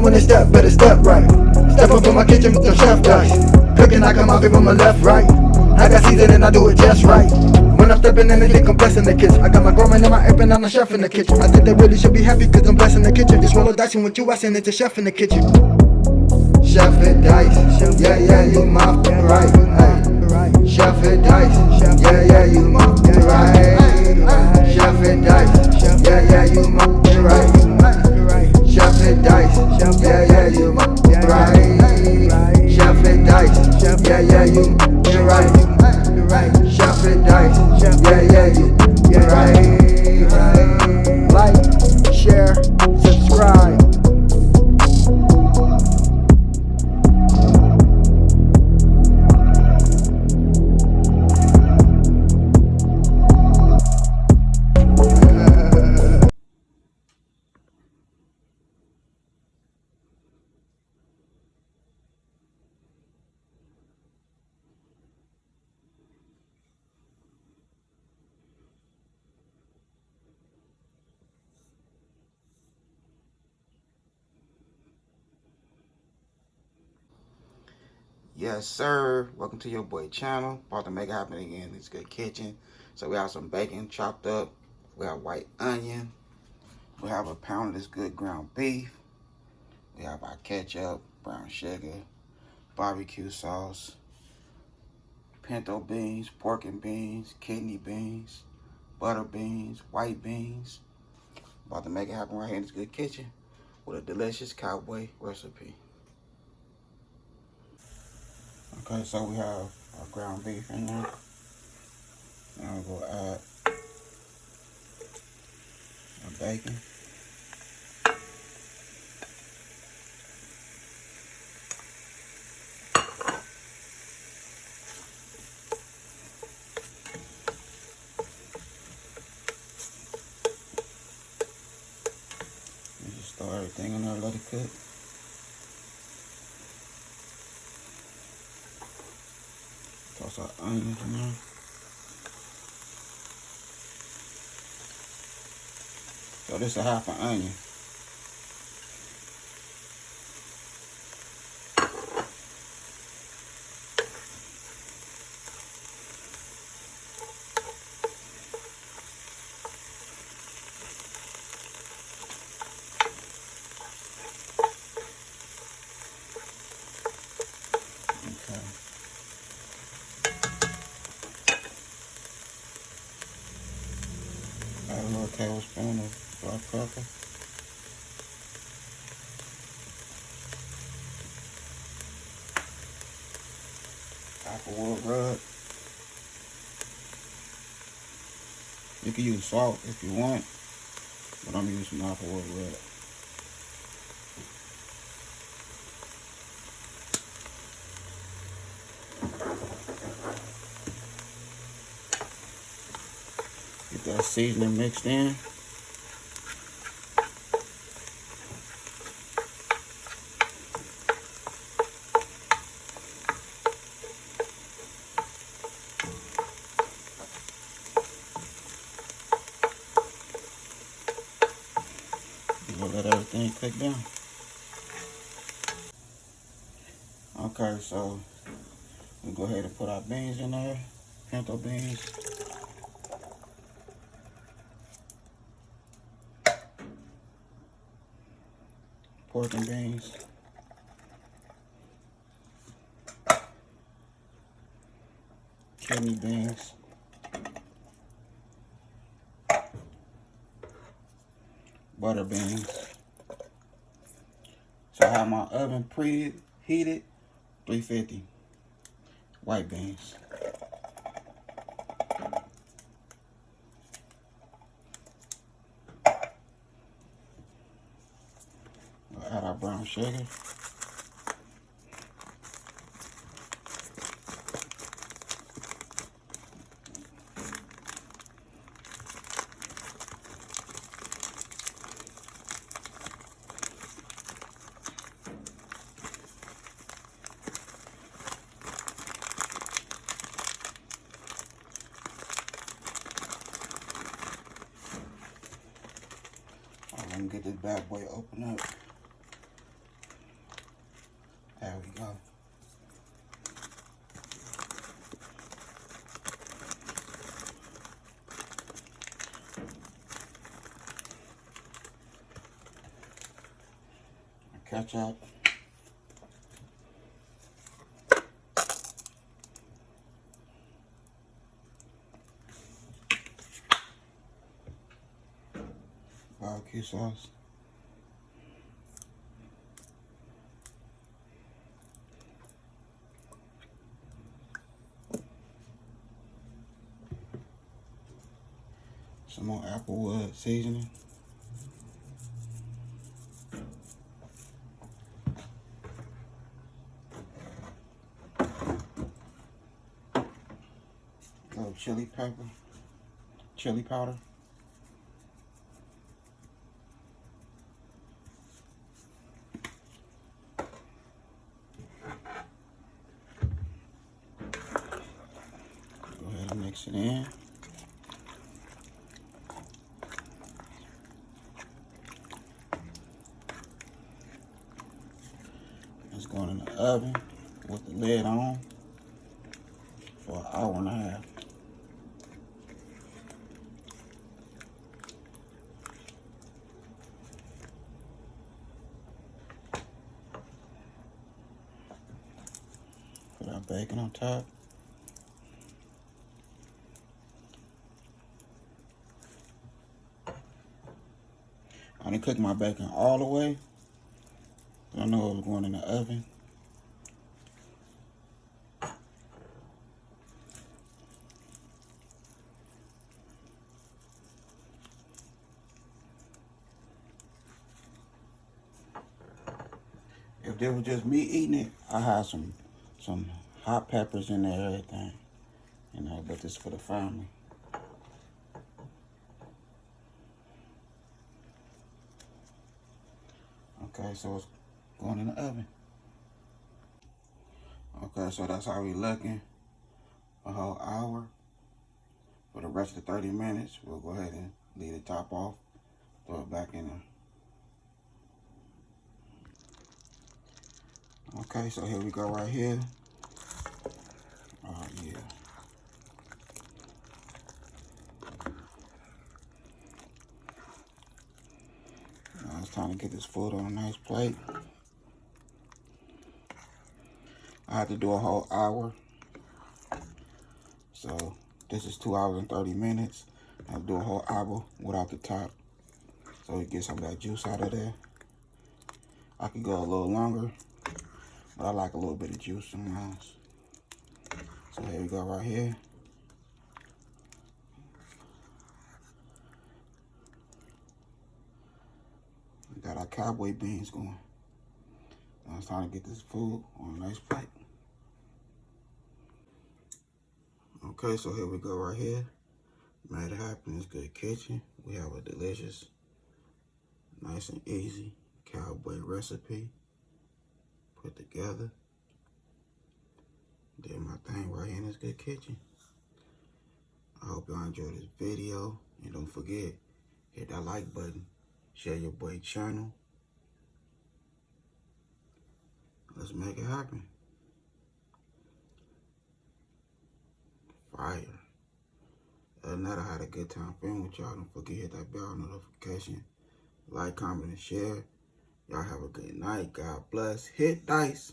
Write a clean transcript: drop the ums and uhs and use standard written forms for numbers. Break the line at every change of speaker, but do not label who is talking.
when they step, better step right. Step up in my kitchen with the chef dice. Cooking, I come out from my left, right. I got season and I do it just right. When I'm stepping in, they think I'm blessing the kitchen. I got my grandma and my app and I'm the chef in the kitchen. I think they really should be happy cause I'm blessing the kitchen. Just roll a dice and with you, I send it to chef in the kitchen. CHEFHITDICE, yeah, yeah, you my right. CHEFHITDICE, yeah, yeah, you my right. CHEFHITDICE, yeah, yeah, you my right. CHEFHITDICE, yeah, yeah, you my right. CHEFHITDICE, yeah, yeah, you right. CHEFHITDICE, yeah, yeah, you right. Like, share, subscribe.
Yes, sir. Welcome to your boy channel. About to make it happen again. It's Good Kitchen. So we have some bacon chopped up. We have white onion. We have a pound of this good ground beef. We have our ketchup, brown sugar, barbecue sauce, pinto beans, pork and beans, kidney beans, butter beans, white beans. About to make it happen right here in this Good Kitchen with a delicious cowboy recipe. Okay, so we have our ground beef in there. And I'm going to add our bacon. You just throw everything in there, let it cook. Toss our onions in there. So this is a half an onion. Okay. Add a little tablespoon of black pepper. Applewood rub. You can use salt if you want, but I'm using applewood rub. Get that seasoning mixed in. We'll let everything cook down. Okay, so we'll go ahead and put our beans in there. Pinto beans. Pork and beans. Kidney beans. Butter beans. So I have my oven preheated, 350. White beans. We'll add our brown sugar. I'm gonna get this bad boy open up. ketchup. Barbecue sauce. Some more applewood seasoning. A little chili pepper, chili powder. Go ahead and mix it in. It's going in the oven with the lid on for an hour and a half. Put our bacon on top. I didn't cook my bacon all the way. I know it was going in the oven. If there was just me eating it, I had some hot peppers in there, everything, you know. But this is for the family. Okay, so it's going in the oven. Okay, so that's how we looking. A whole hour. For the rest of the 30 minutes, we'll go ahead and leave the top off. Throw it back in there. Okay, so here we go right here. Oh, yeah. Now it's time to get this food on a nice plate. I had to do a whole hour. So this is 2 hours and 30 minutes. I'll do a whole hour without the top, so we get some of that juice out of there. I could go a little longer, but I like a little bit of juice sometimes. So here we go right here. We got our cowboy beans going. Now it's time to get this food on a nice plate. Okay, so here we go right here. Made it happen. It's good kitchen. We have a delicious, nice and easy cowboy recipe put together. Did my thing right here in this good kitchen. I hope y'all enjoyed this video. And don't forget, hit that like button. Share your boy channel. Let's make it happen. Fire. Other than that, I had a good time filming with y'all. Don't forget, hit that bell notification. Like, comment, and share. Y'all have a good night. God bless. Hit dice.